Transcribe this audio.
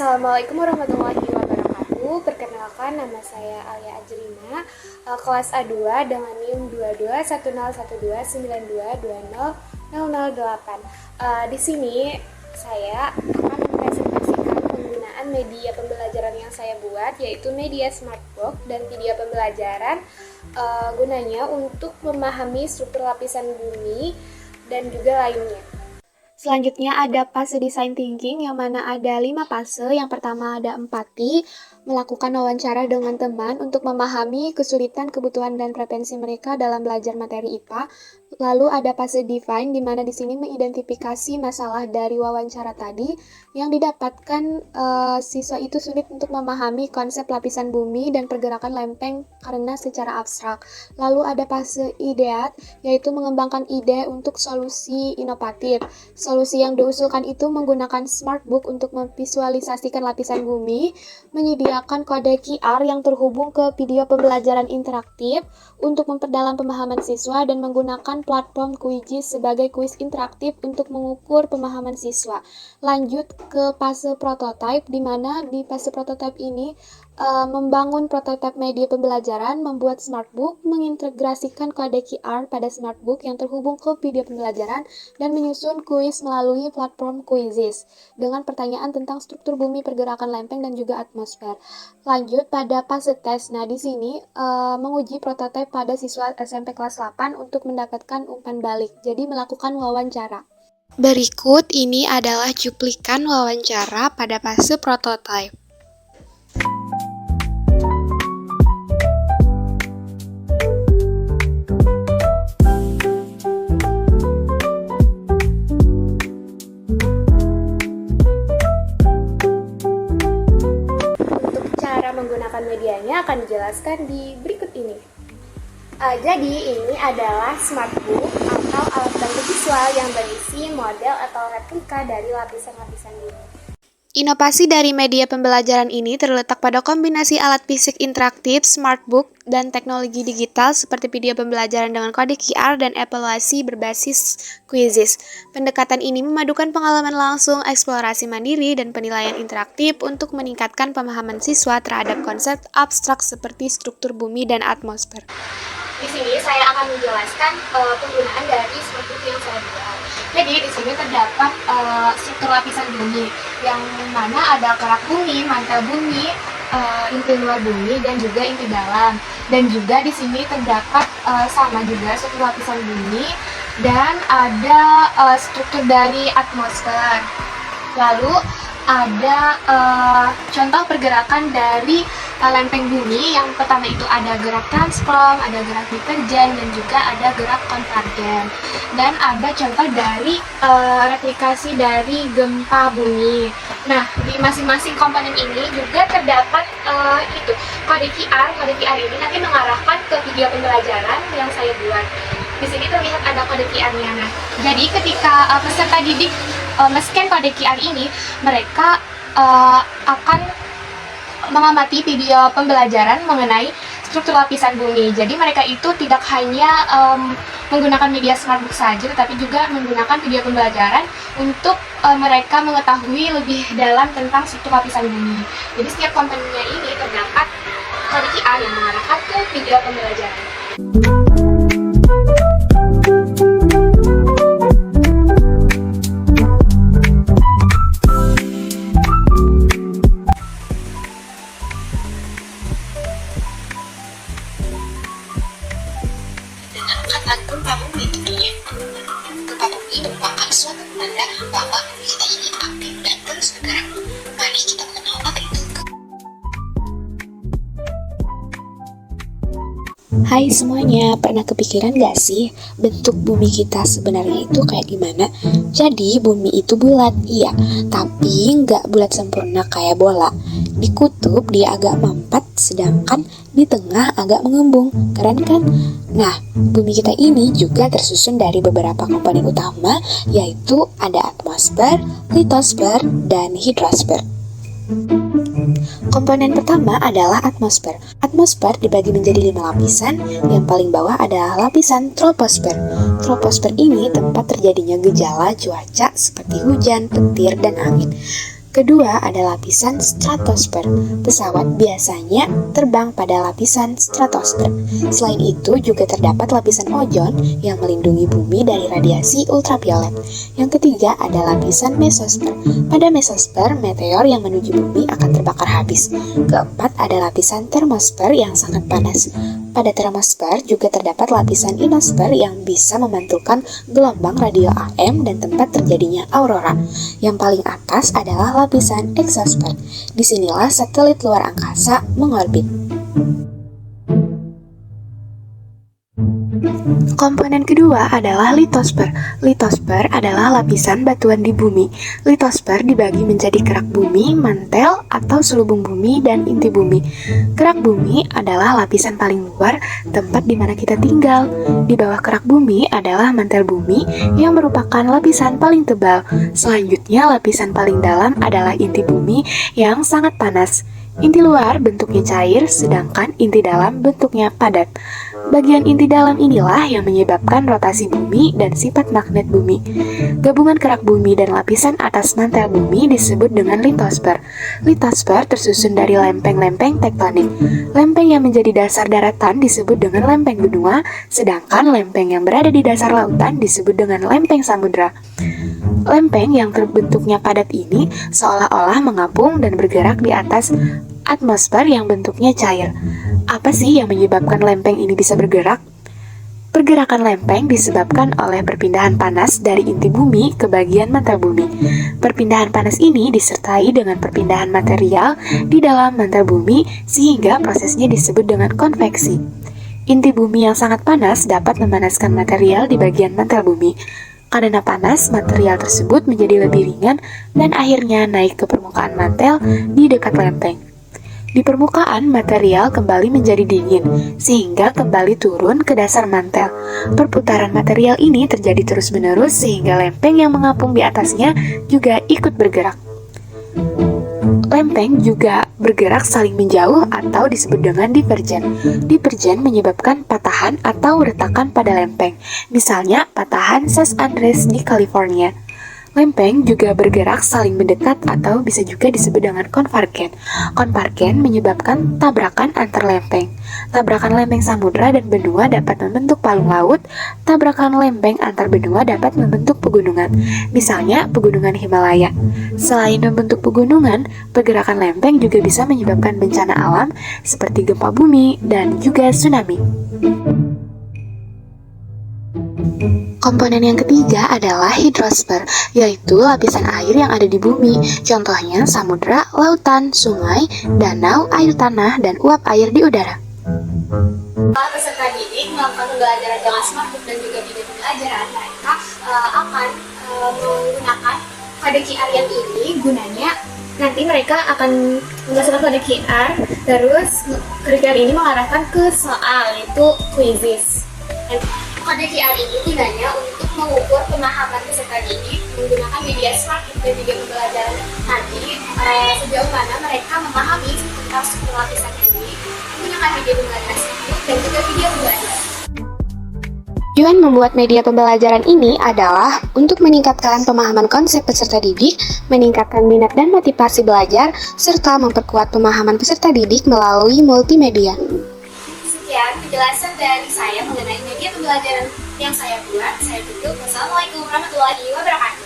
Assalamualaikum warahmatullahi wabarakatuh. Perkenalkan, nama saya Alia Ajrina, kelas A2 dengan NIM 22101292200008. Di sini saya akan mempresentasikan penggunaan media pembelajaran yang saya buat, yaitu media Smartbook dan video pembelajaran, gunanya untuk memahami struktur lapisan bumi dan juga lainnya. Selanjutnya ada fase design thinking, yang mana ada 5 fase. Yang pertama ada empati, melakukan wawancara dengan teman untuk memahami kesulitan, kebutuhan, dan preferensi mereka dalam belajar materi IPA. Lalu ada fase define, di mana di sini mengidentifikasi masalah dari wawancara tadi yang didapatkan siswa itu sulit untuk memahami konsep lapisan bumi dan pergerakan lempeng karena secara abstrak. Lalu ada fase ideat, yaitu mengembangkan ide untuk solusi inovatif. Solusi yang diusulkan itu menggunakan Smartbook untuk memvisualisasikan lapisan bumi, menyediakan kode QR yang terhubung ke video pembelajaran interaktif untuk memperdalam pemahaman siswa, dan menggunakan platform Quizzes sebagai kuis interaktif untuk mengukur pemahaman siswa. Lanjut ke fase prototype, di mana di fase prototype ini membangun prototipe media pembelajaran, membuat Smartbook, mengintegrasikan kode QR pada Smartbook yang terhubung ke video pembelajaran, dan menyusun kuis melalui platform Quizzes dengan pertanyaan tentang struktur bumi, pergerakan lempeng, dan juga atmosfer. Lanjut pada fase tes. Nah, di sini menguji prototipe pada siswa SMP kelas 8 untuk mendapatkan umpan balik. Jadi melakukan wawancara. Berikut ini adalah cuplikan wawancara pada fase prototipe. Menggunakan medianya akan dijelaskan di berikut ini. Jadi ini adalah Smartbook atau alat bantu visual yang berisi model atau replika dari lapisan-lapisan bumi. Inovasi dari media pembelajaran ini terletak pada kombinasi alat fisik interaktif, Smartbook, dan teknologi digital seperti video pembelajaran dengan kode QR dan evaluasi berbasis Quizzes. Pendekatan ini memadukan pengalaman langsung, eksplorasi mandiri, dan penilaian interaktif untuk meningkatkan pemahaman siswa terhadap konsep abstrak seperti struktur bumi dan atmosfer. Di sini saya akan menjelaskan penggunaan dari Smartbook yang saya buat. Jadi di sini terdapat struktur lapisan bumi, yang mana ada kerak bumi, mantel bumi, inti luar bumi, dan juga inti dalam. Dan juga di sini terdapat sama juga struktur lapisan bumi, dan ada struktur dari atmosfer. Lalu ada contoh pergerakan dari lempeng bumi. Yang pertama itu ada gerak transform, ada gerak divergen, dan juga ada gerak konvergen. Dan ada contoh dari replikasi dari gempa bumi. Nah, di masing-masing komponen ini juga terdapat kode QR. Kode QR ini nanti mengarahkan ke video pembelajaran yang saya buat. Di sini terlihat ada kode QR-nya. Nah, jadi ketika peserta didik men-scan kode QR ini, mereka akan mengamati video pembelajaran mengenai struktur lapisan bumi. Jadi mereka itu tidak hanya menggunakan media Smartbook saja, tetapi juga menggunakan video pembelajaran untuk mereka mengetahui lebih dalam tentang struktur lapisan bumi. Jadi setiap komponennya ini terdapat kode QR yang mengarahkan ke video pembelajaran. Gempa bumi tentunya. Gempa bumi merupakan suatu penanda bahwa bumi kita ini aktif dan terus bergerak. Mari kita mengenal apa itu. Hai semuanya, pernah kepikiran gak sih bentuk bumi kita sebenarnya itu kayak gimana? Jadi bumi itu bulat, iya, tapi nggak bulat sempurna kayak bola. Di kutub dia agak mampat, sedangkan di tengah agak mengembung. Keren kan? Nah, bumi kita ini juga tersusun dari beberapa komponen utama, yaitu ada atmosfer, litosfer, dan hidrosfer. Komponen pertama adalah atmosfer. Atmosfer dibagi menjadi 5 lapisan. Yang paling bawah adalah lapisan troposfer. Troposfer ini tempat terjadinya gejala cuaca seperti hujan, petir, dan angin. Kedua ada lapisan stratosfer. Pesawat biasanya terbang pada lapisan stratosfer. Selain itu juga terdapat lapisan ozon yang melindungi bumi dari radiasi ultraviolet. Yang ketiga ada lapisan mesosfer. Pada mesosfer, meteor yang menuju bumi akan terbakar habis. Keempat ada lapisan termosfer yang sangat panas. Pada termosfer juga terdapat lapisan ionosfer yang bisa memantulkan gelombang radio AM dan tempat terjadinya aurora. Yang paling atas adalah lapisan eksosfer. Disinilah satelit luar angkasa mengorbit. Komponen kedua adalah litosfer. Litosfer adalah lapisan batuan di bumi. Litosfer dibagi menjadi kerak bumi, mantel atau selubung bumi, dan inti bumi. Kerak bumi adalah lapisan paling luar, tempat di mana kita tinggal. Di bawah kerak bumi adalah mantel bumi yang merupakan lapisan paling tebal. Selanjutnya, lapisan paling dalam adalah inti bumi yang sangat panas. Inti luar bentuknya cair, sedangkan inti dalam bentuknya padat. Bagian inti dalam inilah yang menyebabkan rotasi bumi dan sifat magnet bumi. Gabungan kerak bumi dan lapisan atas mantel bumi disebut dengan litosfer. Litosfer tersusun dari lempeng-lempeng tektonik. Lempeng yang menjadi dasar daratan disebut dengan lempeng benua, sedangkan lempeng yang berada di dasar lautan disebut dengan lempeng samudra. Lempeng yang terbentuknya padat ini seolah-olah mengapung dan bergerak di atas atmosfer yang bentuknya cair. Apa sih yang menyebabkan lempeng ini bisa bergerak? Pergerakan lempeng disebabkan oleh perpindahan panas dari inti bumi ke bagian mantel bumi. Perpindahan panas ini disertai dengan perpindahan material di dalam mantel bumi sehingga prosesnya disebut dengan konveksi. Inti bumi yang sangat panas dapat memanaskan material di bagian mantel bumi. Karena panas, material tersebut menjadi lebih ringan dan akhirnya naik ke permukaan mantel di dekat lempeng. Di permukaan, material kembali menjadi dingin, sehingga kembali turun ke dasar mantel. Perputaran material ini terjadi terus-menerus sehingga lempeng yang mengapung di atasnya juga ikut bergerak. Lempeng juga bergerak saling menjauh atau disebut dengan divergen. Divergen menyebabkan patahan atau retakan pada lempeng. Misalnya, patahan San Andreas di California. Lempeng juga bergerak saling mendekat atau bisa juga disebut dengan konvergen. Konvergen menyebabkan tabrakan antar lempeng. Tabrakan lempeng samudra dan benua dapat membentuk palung laut. Tabrakan lempeng antar benua dapat membentuk pegunungan. Misalnya pegunungan Himalaya. Selain membentuk pegunungan, pergerakan lempeng juga bisa menyebabkan bencana alam seperti gempa bumi dan juga tsunami. Komponen yang ketiga adalah hidrosfer, yaitu lapisan air yang ada di bumi. Contohnya samudra, lautan, sungai, danau, air tanah, dan uap air di udara. Peserta didik melakukan pembelajaran dengan smartbook dan juga video pembelajaran, mereka akan menggunakan kode QR yang ini. Gunanya nanti mereka akan menggunakan kode QR, terus kode QR ini mengarahkan ke soal, yaitu quizzes. Kode QR ini gunanya untuk mengukur pemahaman peserta didik menggunakan media smartbook dan juga pembelajaran nanti sejauh mana mereka memahami tentang 10 lapisan ini menggunakan media pembelajaran smartbook dan juga video pembelajaran. Tujuan membuat media pembelajaran ini adalah untuk meningkatkan pemahaman konsep peserta didik, meningkatkan minat dan motivasi belajar, serta memperkuat pemahaman peserta didik melalui multimedia. Sekian penjelasan dari saya mengenai media pembelajaran yang saya buat. Saya tutup. Wassalamualaikum warahmatullahi wabarakatuh.